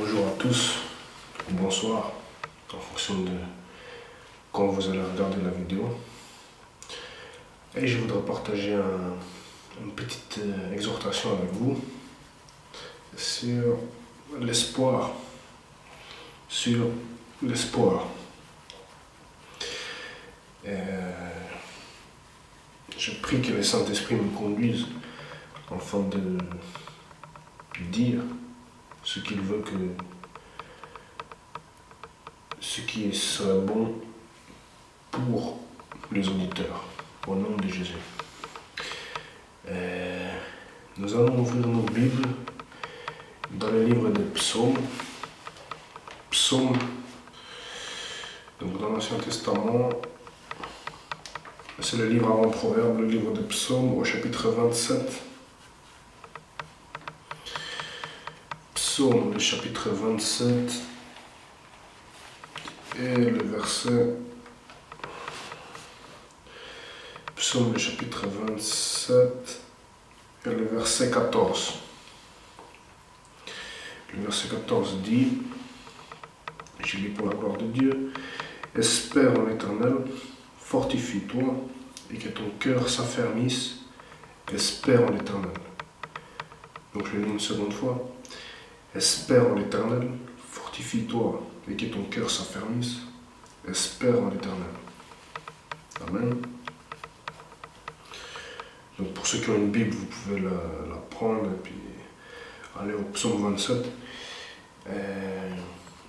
Bonjour à tous, ou bonsoir, en fonction de quand vous allez regarder la vidéo. Et je voudrais partager une petite exhortation avec vous sur l'espoir. Sur l'espoir. Je prie que le Saint-Esprit me conduise afin de dire ce qu'il veut ce qui serait bon pour les auditeurs, au nom de Jésus. Nous allons ouvrir nos Bibles dans le livre des Psaumes. Psaumes, donc dans l'Ancien Testament, c'est le livre avant Proverbe, le livre des Psaumes au chapitre 27. Psaume, le chapitre 27 et le verset. Psaume, le chapitre 27 et le verset 14. Le verset 14 dit, je lis pour la gloire de Dieu, « Espère en l'Éternel, fortifie-toi et que ton cœur s'affermisse, espère en l'Éternel. » Donc je lis une seconde fois. Espère en l'Éternel, fortifie-toi et que ton cœur s'affermisse, espère en l'Éternel. Amen. Donc pour ceux qui ont une Bible, vous pouvez la prendre et puis aller au psaume 27.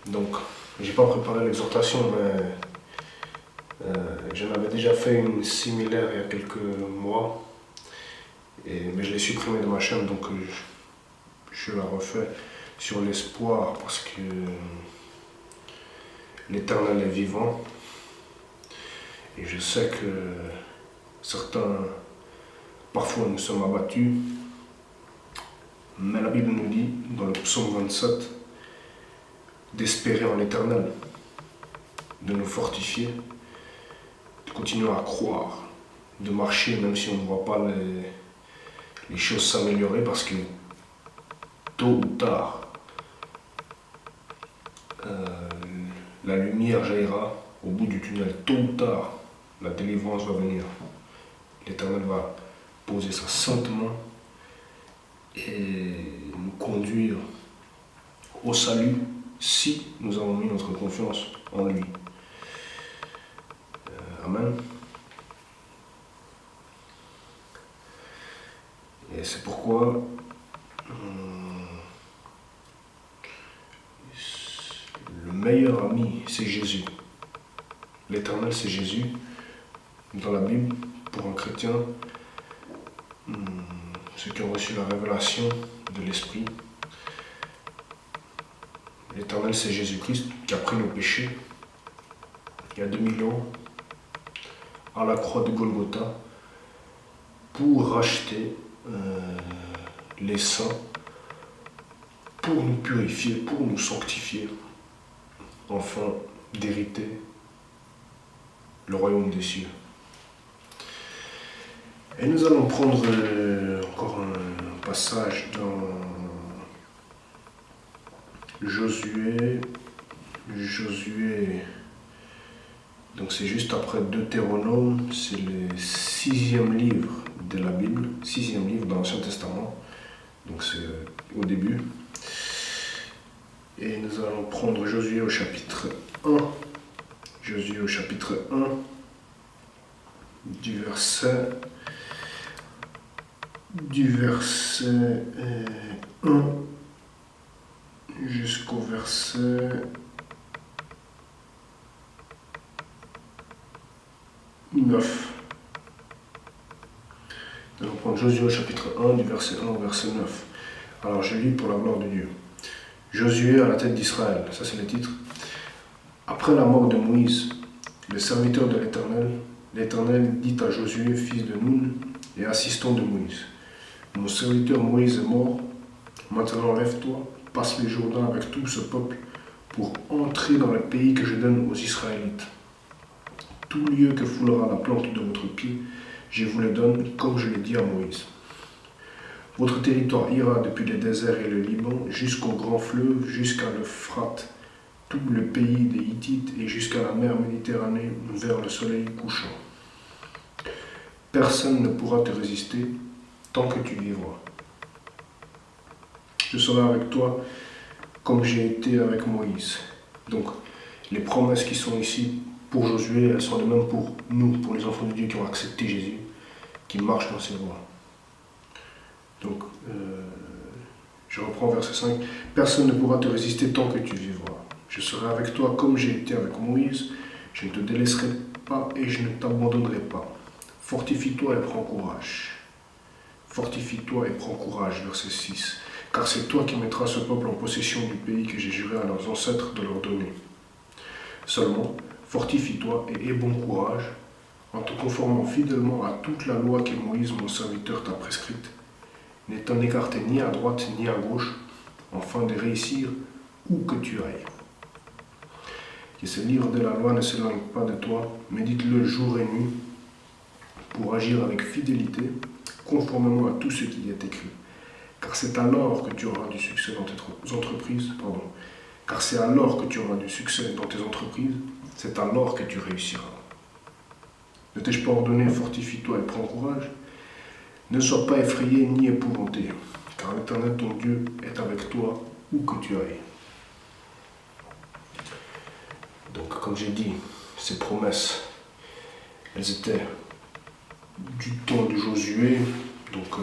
Donc, j'ai pas préparé l'exhortation, mais j'en avais déjà fait une similaire il y a quelques mois, mais je l'ai supprimée de ma chaîne, donc je la refais sur l'espoir parce que l'Éternel est vivant et je sais que certains, parfois nous sommes abattus, mais la Bible nous dit dans le psaume 27 d'espérer en l'Éternel, de nous fortifier, de continuer à croire, de marcher même si on ne voit pas les choses s'améliorer, parce que tôt ou tard, la lumière jaillira au bout du tunnel. Tôt ou tard, la délivrance va venir. L'Éternel va poser sa sainte main et nous conduire au salut si nous avons mis notre confiance en lui. Amen. Et c'est pourquoi le meilleur ami, c'est Jésus. L'Éternel, c'est Jésus. Dans la Bible, pour un chrétien, ceux qui ont reçu la révélation de l'Esprit, l'Éternel, c'est Jésus-Christ qui a pris nos péchés il y a 2000 ans à la croix de Golgotha pour racheter les saints, pour nous purifier, pour nous sanctifier, afin d'hériter le royaume des cieux. Et nous allons prendre encore un passage dans Josué, donc c'est juste après Deutéronome, c'est le 6e livre de la Bible, 6e livre dans l'Ancien Testament, donc c'est au début. Et nous allons prendre Josué au chapitre 1, Josué au chapitre 1, du verset 1 jusqu'au verset 9. Nous allons prendre Josué au chapitre 1, du verset 1 au verset 9. Alors je lis pour la gloire de Dieu. Josué à la tête d'Israël, ça c'est le titre. Après la mort de Moïse, le serviteur de l'Éternel, l'Éternel dit à Josué, fils de Nun et assistant de Moïse, mon serviteur Moïse est mort, maintenant lève-toi, passe les Jourdains avec tout ce peuple pour entrer dans le pays que je donne aux Israélites. Tout lieu que foulera la plante de votre pied, je vous le donne comme je l'ai dit à Moïse. Votre territoire ira depuis le désert et le Liban jusqu'au grand fleuve, jusqu'à l'Euphrate, tout le pays des Hittites et jusqu'à la mer Méditerranée vers le soleil couchant. Personne ne pourra te résister tant que tu vivras. Je serai avec toi comme j'ai été avec Moïse. Donc, les promesses qui sont ici pour Josué, elles sont les mêmes pour nous, pour les enfants de Dieu qui ont accepté Jésus, qui marchent dans ses voies. Donc, je reprends verset 5. Personne ne pourra te résister tant que tu vivras. Je serai avec toi comme j'ai été avec Moïse. Je ne te délaisserai pas et je ne t'abandonnerai pas. Fortifie-toi et prends courage. Fortifie-toi et prends courage, verset 6. Car c'est toi qui mettras ce peuple en possession du pays que j'ai juré à leurs ancêtres de leur donner. Seulement, fortifie-toi et aie bon courage, en te conformant fidèlement à toute la loi que Moïse, mon serviteur, t'a prescrite, n'étant écarté ni à droite ni à gauche, afin de réussir où que tu ailles. Que ce livre de la loi ne s'éloigne pas de toi, médite-le jour et nuit, pour agir avec fidélité, conformément à tout ce qui y est écrit. Car c'est alors que tu auras du succès dans tes entreprises, car c'est alors que tu auras du succès dans tes entreprises, c'est alors que tu réussiras. Ne t'ai-je pas ordonné, fortifie-toi et prends courage? Ne sois pas effrayé ni épouvanté, car l'Éternel ton Dieu est avec toi où que tu ailles. Donc, comme j'ai dit, ces promesses, elles étaient du temps de Josué, donc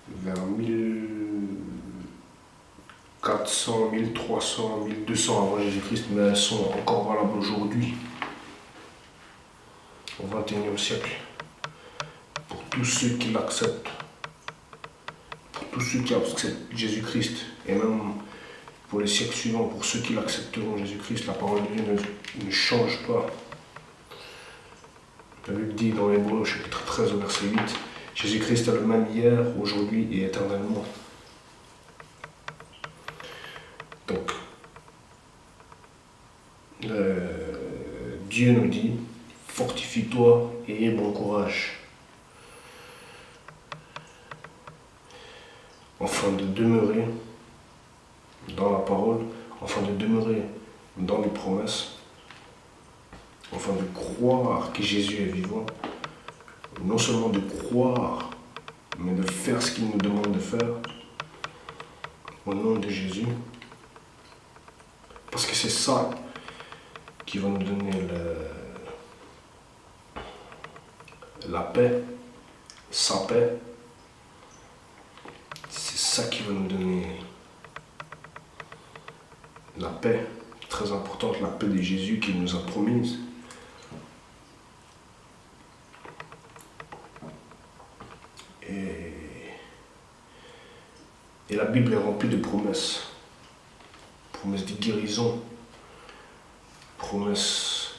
vers 1400, 1300, 1200 avant Jésus-Christ, mais elles sont encore valables aujourd'hui, au XXIe siècle, pour tous ceux qui l'acceptent, pour tous ceux qui acceptent Jésus-Christ, et même pour les siècles suivants, pour ceux qui l'accepteront Jésus-Christ, la parole de Dieu ne change pas. La Bible dit dans Hébreux, chapitre 13, verset 8, Jésus-Christ est le même hier, aujourd'hui et éternellement. Donc, Dieu nous dit, fortifie-toi et aie bon courage, afin de demeurer dans la parole, afin de demeurer dans les promesses, afin de croire que Jésus est vivant, non seulement de croire, mais de faire ce qu'il nous demande de faire, au nom de Jésus, parce que c'est ça qui va nous donner la paix, sa paix, c'est ça qui va nous donner la paix, très importante, la paix de Jésus qu'il nous a promise. Et la Bible est remplie de promesses. Promesses de guérison, promesses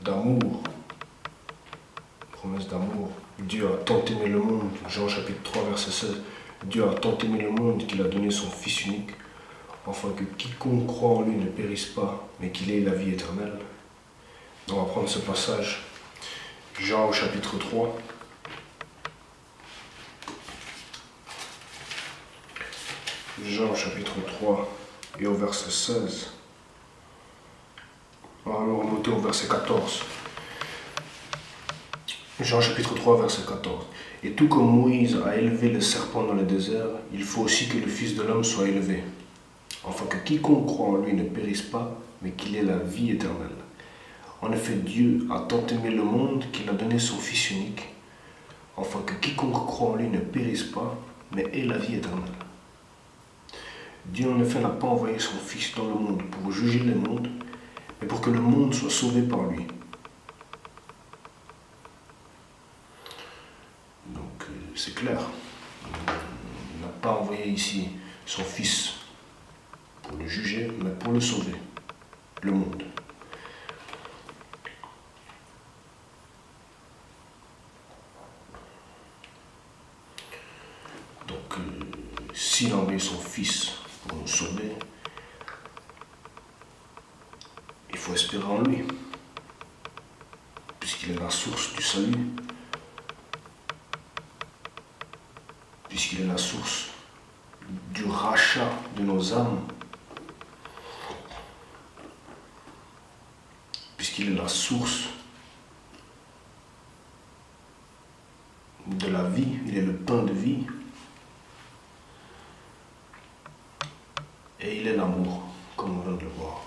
d'amour, promesses d'amour. Dieu a tant aimé le monde, Jean chapitre 3 verset 16, Dieu a tant aimé le monde qu'il a donné son Fils unique, afin que quiconque croit en lui ne périsse pas, mais qu'il ait la vie éternelle. On va prendre ce passage, Jean au chapitre 3. Jean chapitre 3 et au verset 16. On va remonter au verset 14. Jean chapitre 3 verset 14. Et tout comme Moïse a élevé le serpent dans le désert, il faut aussi que le Fils de l'homme soit élevé, afin que quiconque croit en lui ne périsse pas, mais qu'il ait la vie éternelle. En effet, Dieu a tant aimé le monde qu'il a donné son Fils unique, afin que quiconque croit en lui ne périsse pas, mais ait la vie éternelle. Dieu en effet n'a pas envoyé son Fils dans le monde pour juger le monde, mais pour que le monde soit sauvé par lui. Donc c'est clair, il n'a pas envoyé ici son Fils pour le juger, mais pour le sauver, le monde. Donc s'il a envoyé son Fils pour nous sauver, il faut espérer en lui, puisqu'il est la source du salut. puisqu'il est la source du rachat de nos âmes, puisqu'il est la source de la vie, il est le pain de vie, et il est l'amour, comme on vient de le voir.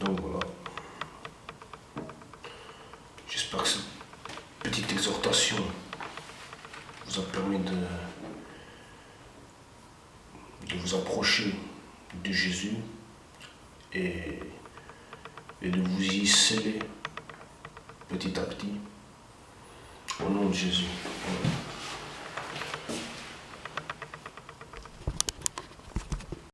Donc voilà. J'espère que cette petite exhortation vous a permis de vous approcher de Jésus et de vous y sceller petit à petit au nom de Jésus. Voilà.